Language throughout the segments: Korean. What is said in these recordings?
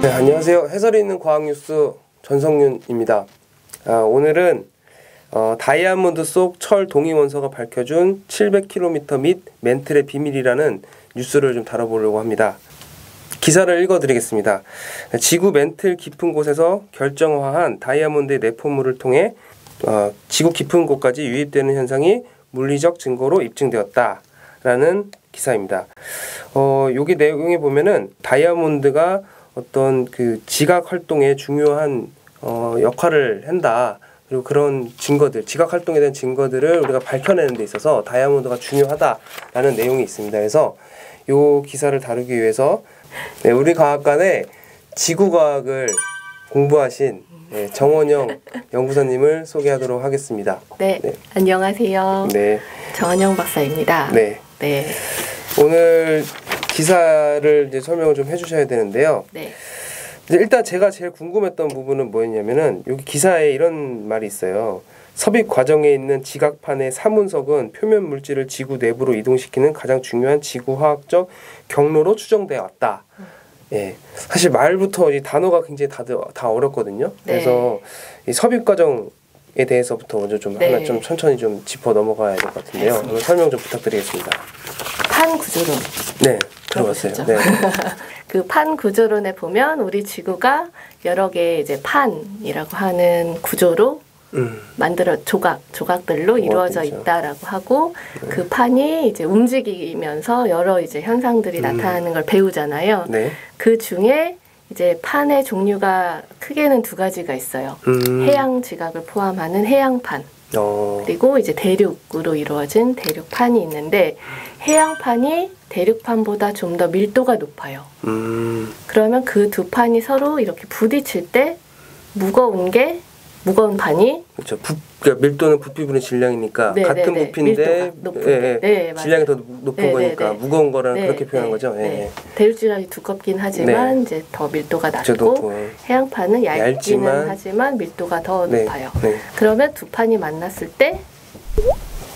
네, 안녕하세요. 해설이 있는 과학뉴스 전성윤입니다. 오늘은 다이아몬드 속 철 동위원소가 밝혀준 700km 및 멘틀의 비밀이라는 뉴스를 좀 다뤄보려고 합니다. 기사를 읽어드리겠습니다. 지구 멘틀 깊은 곳에서 결정화한 다이아몬드의 내포물을 통해 지구 깊은 곳까지 유입되는 현상이 물리적 증거로 입증되었다라는 기사입니다. 여기 내용에 보면은 다이아몬드가 어떤 그 지각 활동에 중요한 역할을 한다. 그리고 그런 증거들, 지각 활동에 대한 증거들을 우리가 밝혀내는 데 있어서 다이아몬드가 중요하다라는 내용이 있습니다. 그래서 이 기사를 다루기 위해서 우리 과학관에 지구과학을 공부하신 정원영 연구소님을 소개하도록 하겠습니다. 네. 안녕하세요. 네. 정원영 박사입니다. 네. 오늘 기사를 이제 설명을 좀 해주셔야 되는데요. 네. 일단 제가 제일 궁금했던 부분은 뭐였냐면은 여기 기사에 이런 말이 있어요. 섭입 과정에 있는 지각판의 사문석은 표면 물질을 지구 내부로 이동시키는 가장 중요한 지구화학적 경로로 추정되어 왔다. 예, 사실 말부터 이 단어가 굉장히 다 어렵거든요. 그래서 이 섭입 과정에 대해서부터 먼저 좀 하나 좀 천천히 좀 짚어 넘어가야 될 것 같은데요. 오늘 설명 좀 부탁드리겠습니다. 판 구조론. 네, 들어봤어요. 네. 그 판 구조론에 보면 우리 지구가 여러 개의 이제 판이라고 하는 구조로 조각들로 이루어져 있다라고 하고 그 판이 이제 움직이면서 여러 이제 현상들이 나타나는 걸 배우잖아요. 그 중에 이제 판의 종류가 크게는 두 가지가 있어요. 해양 지각을 포함하는 해양판. 그리고 이제 대륙으로 이루어진 대륙판이 있는데 해양판이 대륙판보다 좀 더 밀도가 높아요. 그러면 그 두 판이 서로 이렇게 부딪힐 때 무거운 판이 그렇죠. 그러니까 밀도는 부피분의 질량이니까 같은 부피인데 질량이 더 높은 거니까 무거운 거랑 그렇게 표현한 거죠. 대륙질량이 두껍긴 하지만 이제 더 밀도가 낮고 해양판은 얇기는 하지만 밀도가 더 높아요. 그러면 두 판이 만났을 때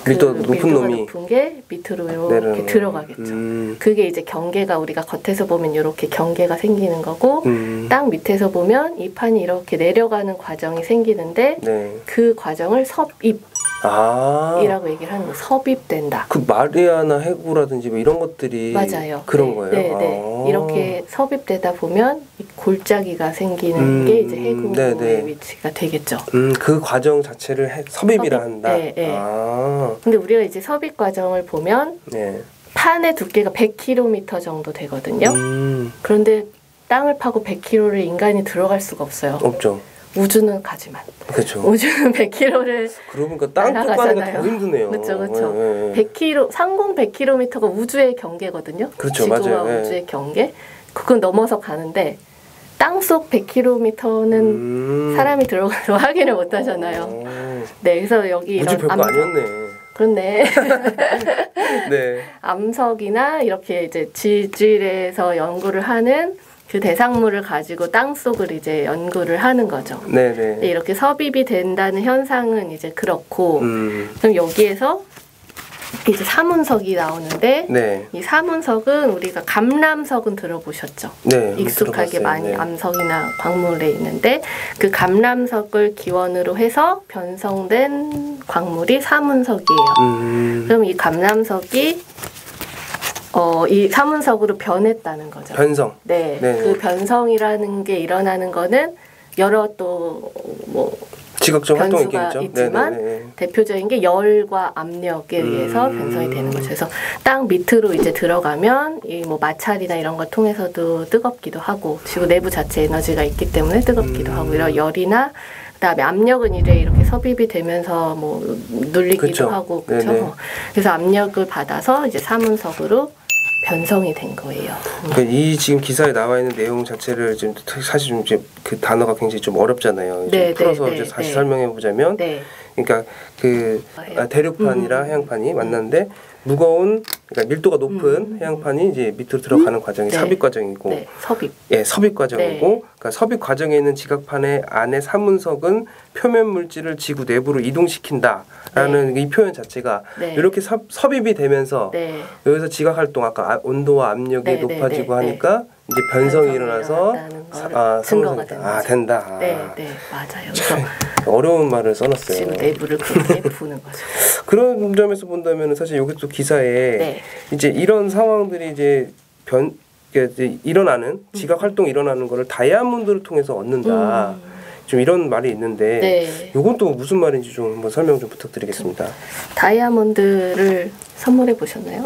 밀도 높은 게 밑으로 이렇게 들어가겠죠. 그게 이제 경계가 우리가 겉에서 보면 이렇게 경계가 생기는 거고 땅 밑에서 보면 이 판이 이렇게 내려가는 과정이 생기는데 그 과정을 섭입이라고 얘기를 하는 거예요. 섭입된다. 그 마리아나 해구라든지 뭐 이런 것들이 맞아요. 그런 거예요. 이렇게 섭입되다 보면 골짜기가 생기는 게 이제 해구의 위치가 되겠죠. 그 과정 자체를 섭입이라 한다. 근데 우리가 이제 섭입 과정을 보면 판의 두께가 100km 정도 되거든요. 그런데 땅을 파고 100km를 인간이 들어갈 수가 없어요. 없죠. 우주는 가지만. 그렇죠. 우주는 100km를 그러고 보니까 땅 쪽 가는 게 더 힘드네요. 그렇죠. 100km, 상공 100km가 우주의 경계거든요. 그렇죠, 지구와 맞아요. 우주의 경계. 그건 넘어서 가는데 땅속 100km는 사람이 들어가서 확인을 못 하잖아요. 그래서 여기 우주 별거 아니었네. 그렇네. 암석이나 이렇게 이제 지질에서 연구를 하는 그 대상물을 가지고 땅 속을 이제 연구를 하는 거죠. 이렇게 섭입이 된다는 현상은 이제 그렇고, 그럼 여기에서 이제 사문석이 나오는데, 이 사문석은 우리가 감람석은 들어보셨죠? 익숙하게 많이 암석이나 광물에 있는데, 그 감람석을 기원으로 해서 변성된 광물이 사문석이에요. 그럼 이 감람석이 이 사문석으로 변했다는 거죠. 변성. 그 변성이라는 게 일어나는 거는 여러 또 뭐 지각적 활동이 있지만 대표적인 게 열과 압력에 의해서 변성이 되는 거죠. 그래서 땅 밑으로 이제 들어가면 이 뭐 마찰이나 이런 걸 통해서도 뜨겁기도 하고 지구 내부 자체 에너지가 있기 때문에 뜨겁기도 하고 이런 열이나 그다음에 압력은 이렇게 섭입이 되면서 뭐 눌리기도 하고 그렇죠. 그래서 압력을 받아서 이제 사문석으로 변성이 된 거예요. 그러니까 이 지금 기사에 나와 있는 내용 자체를 지금 사실 좀 이제 그 단어가 굉장히 좀 어렵잖아요. 풀어서 이제 다시 설명해 보자면, 그러니까 그 대륙판이랑 해양판이 만났는데 무거운, 그러니까 밀도가 높은 해양판이 이제 밑으로 들어가는 과정이 삽입 과정이고, 섭입 과정이고, 그러니까 섭입 과정에 있는 지각판의 안에 사문석은 표면 물질을 지구 내부로 이동시킨다라는 이 표현 자체가 이렇게 섭입이 되면서 여기서 지각 활동, 아까 온도와 압력이 높아지고 하니까 이제 변성이 일어나서 증거가 된다. 된다. 네, 맞아요. 그래서 어려운 말을 써놨어요. 지구 내부를 그렇게 푸는 거죠. 그런 점에서 본다면 사실 여기 또 기사에 이제 이런 상황들이 이제 일어나는 지각 활동이 일어나는 거를 다이아몬드를 통해서 얻는다. 좀 이런 말이 있는데 이건 또 무슨 말인지 좀 한번 설명 좀 부탁드리겠습니다. 다이아몬드를 선물해 보셨나요?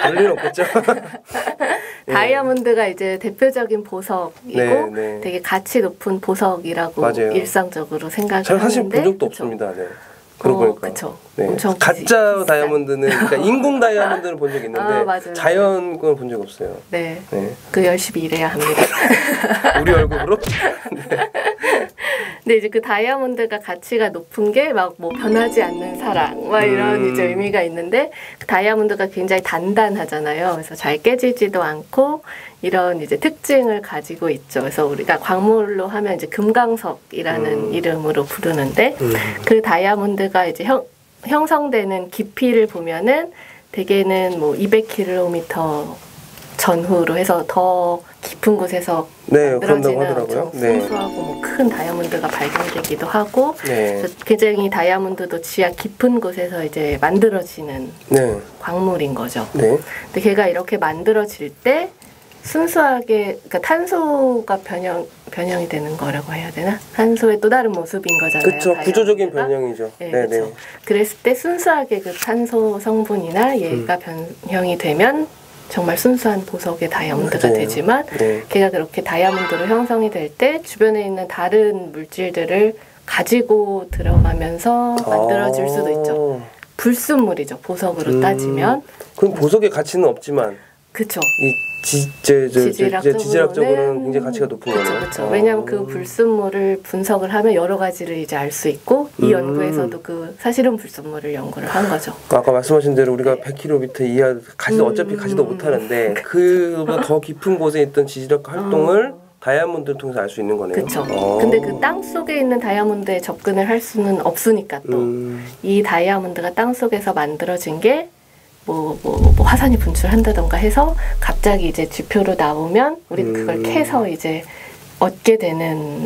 그럴 일 없겠죠. 다이아몬드가 이제 대표적인 보석이고 되게 가치 높은 보석이라고 맞아요. 일상적으로 생각하는데 잘 사실 본 적도 없습니다. 네. 그러고 보니까. 그쵸. 네. 가짜 다이아몬드는 그러니까 인공 다이아몬드는 본 적 있는데 자연 건 본 적 없어요. 네. 그 열심히 일해야 합니다. 우리 월급으로? 네. 근데 이제 그 다이아몬드가 가치가 높은 게 막 뭐 변하지 않는 사랑 막 이런 이제 의미가 있는데 그 다이아몬드가 굉장히 단단하잖아요. 그래서 잘 깨지지도 않고 이런 이제 특징을 가지고 있죠. 그래서 우리가 광물로 하면 이제 금강석이라는 이름으로 부르는데 그 다이아몬드가 이제 형성되는 깊이를 보면은 대개는 뭐 200km 전후로 해서 더 깊은 곳에서 만들어지는 엄청 순수하고 뭐 큰 다이아몬드가 발견되기도 하고 굉장히 다이아몬드도 지하 깊은 곳에서 이제 만들어지는 광물인 거죠. 근데 걔가 이렇게 만들어질 때 순수하게 그러니까 탄소가 변형이 되는 거라고 해야 되나? 탄소의 또 다른 모습인 거잖아요. 그렇죠. 구조적인 변형이죠. 그렇죠. 그랬을 때 순수하게 그 탄소 성분이나 얘가 변형이 되면 정말 순수한 보석의 다이아몬드가 되지만 걔가 그렇게 다이아몬드로 형성이 될 때 주변에 있는 다른 물질들을 가지고 들어가면서 만들어질 수도 있죠. 불순물이죠. 보석으로 따지면. 그럼 보석의 가치는 없지만 그렇죠. 지질학적으로는 굉장히 가치가 높은 거네요. 그렇죠. 왜냐하면 그 불순물을 분석을 하면 여러 가지를 이제 알 수 있고 이 연구에서도 그 사실은 불순물을 연구를 한 거죠. 아까 말씀하신 대로 우리가 100km 이하 어차피 가지도 못하는데 그보다 더 깊은 곳에 있던 지질학 활동을 다이아몬드를 통해서 알 수 있는 거네요. 그렇죠. 근데 그 땅 속에 있는 다이아몬드에 접근을 할 수는 없으니까 또 이 다이아몬드가 땅 속에서 만들어진 게 뭐 화산이 분출한다던가 해서 갑자기 이제 지표로 나오면 우리는 그걸 캐서 이제 얻게 되는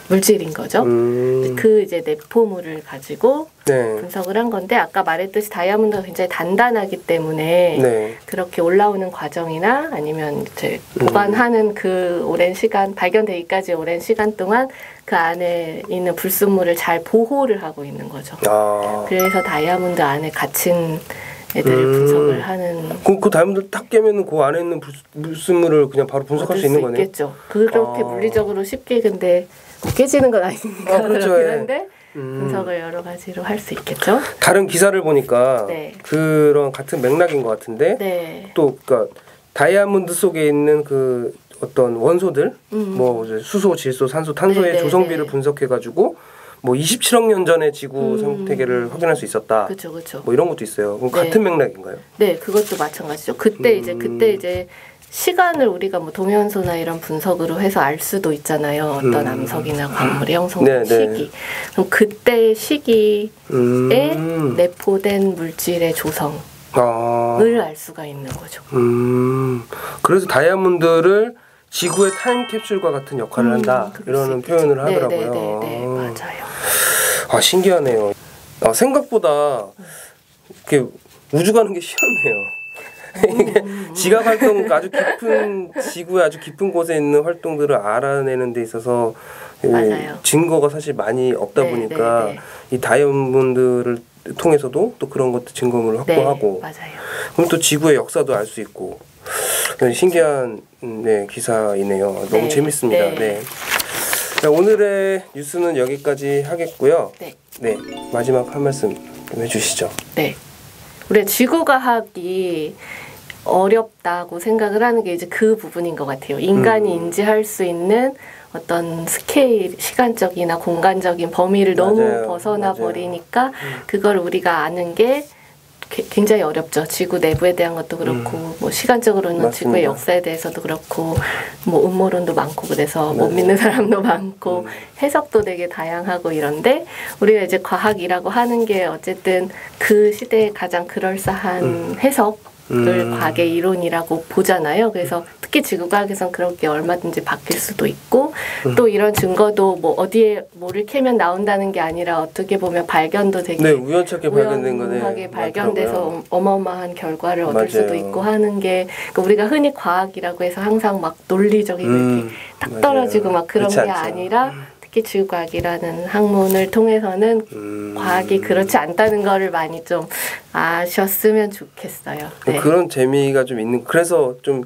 물질인 거죠. 그 이제 내포물을 가지고 분석을 한 건데 아까 말했듯이 다이아몬드가 굉장히 단단하기 때문에 그렇게 올라오는 과정이나 아니면 이제 보관하는 그 오랜 시간 발견되기까지 오랜 시간 동안 그 안에 있는 불순물을 잘 보호를 하고 있는 거죠. 그래서 다이아몬드 안에 갇힌 애들을 분석을 하는. 그 다이아몬드 딱 깨면은 그 안에 있는 불순물을 그냥 바로 분석할 수 있는 거네요. 있겠죠. 그렇게 물리적으로 쉽게 근데 깨지는 건 아니니까 그렇죠. 그렇긴 한데 분석을 여러 가지로 할 수 있겠죠. 다른 기사를 보니까 그런 같은 맥락인 것 같은데 또 그러니까 다이아몬드 속에 있는 그 어떤 원소들 뭐 수소, 질소, 산소, 탄소의 조성비를 분석해가지고. 뭐 27억 년 전에 지구 생태계를 확인할 수 있었다. 그렇죠. 뭐 이런 것도 있어요. 그럼 같은 맥락인가요? 네, 그것도 마찬가지죠. 그때 이제 시간을 우리가 뭐 동연소나 이런 분석으로 해서 알 수도 있잖아요. 어떤 암석이나 광물의 형성 시기. 그럼 그때 시기에 내포된 물질의 조성을 알 수가 있는 거죠. 그래서 다이아몬드를 지구의 타임캡슐과 같은 역할을 한다. 이런 표현을 하더라고요. 네, 맞아요. 신기하네요. 생각보다 이렇게 우주 가는 게 쉬웠네요. 이게 지각 활동 아주 깊은 지구의 아주 깊은 곳에 있는 활동들을 알아내는 데 있어서 증거가 사실 많이 없다 보니까 이 다이아몬드를 통해서도 또 그런 것도 증거물을 확보하고 그럼 또 지구의 역사도 알 수 있고 신기한 기사이네요. 너무 재밌습니다. 자, 오늘의 뉴스는 여기까지 하겠고요. 마지막 한 말씀 좀 해주시죠. 우리 지구과학이 어렵다고 생각을 하는 게 이제 그 부분인 것 같아요. 인간이 인지할 수 있는 어떤 스케일, 시간적이나 공간적인 범위를 너무 벗어나 버리니까 그걸 우리가 아는 게 굉장히 어렵죠. 지구 내부에 대한 것도 그렇고 뭐 시간적으로는 지구의 역사에 대해서도 그렇고 뭐 음모론도 많고 그래서 못 믿는 사람도 많고 해석도 되게 다양하고 이런데 우리가 이제 과학이라고 하는 게 어쨌든 그 시대에 가장 그럴싸한 해석 과학의 이론이라고 보잖아요. 그래서 특히 지구과학에선 그런 게 얼마든지 바뀔 수도 있고 또 이런 증거도 뭐 어디에 뭐를 캐면 나온다는 게 아니라 어떻게 보면 발견도 되게 우연찮게 발견된 거네. 우연하게 발견돼서 어마어마한 결과를 얻을 수도 있고 하는 게 그러니까 우리가 흔히 과학이라고 해서 항상 막 논리적인 이렇게 딱 떨어지고 막 그런 게 아니라 특히 지구과학이라는 학문을 통해서는 과학이 그렇지 않다는 거를 많이 좀 아셨으면 좋겠어요. 네. 그런 재미가 좀 있는 그래서 좀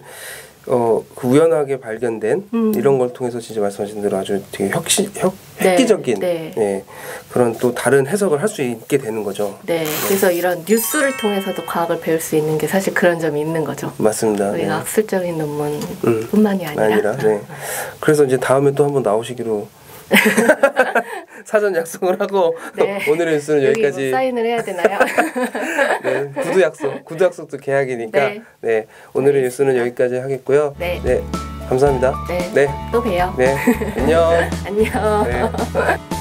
그 우연하게 발견된 이런 걸 통해서 진짜 말씀하신 대로 아주 되게 획기적인 그런 또 다른 해석을 할 수 있게 되는 거죠. 네, 그래서 이런 뉴스를 통해서도 과학을 배울 수 있는 게 사실 그런 점이 있는 거죠. 맞습니다. 우리가 학술적인 논문뿐만이 아니라. 네. 그래서 이제 다음에 또 한번 나오시기로 사전 약속을 하고 오늘의 뉴스는 여기까지. 뭐 사인을 해야 되나요? 네, 구두 약속도 계약이니까. 네, 오늘의 뉴스는 여기까지 하겠고요. 네, 감사합니다. 네, 또 봬요. 네, 안녕. 안녕. 네.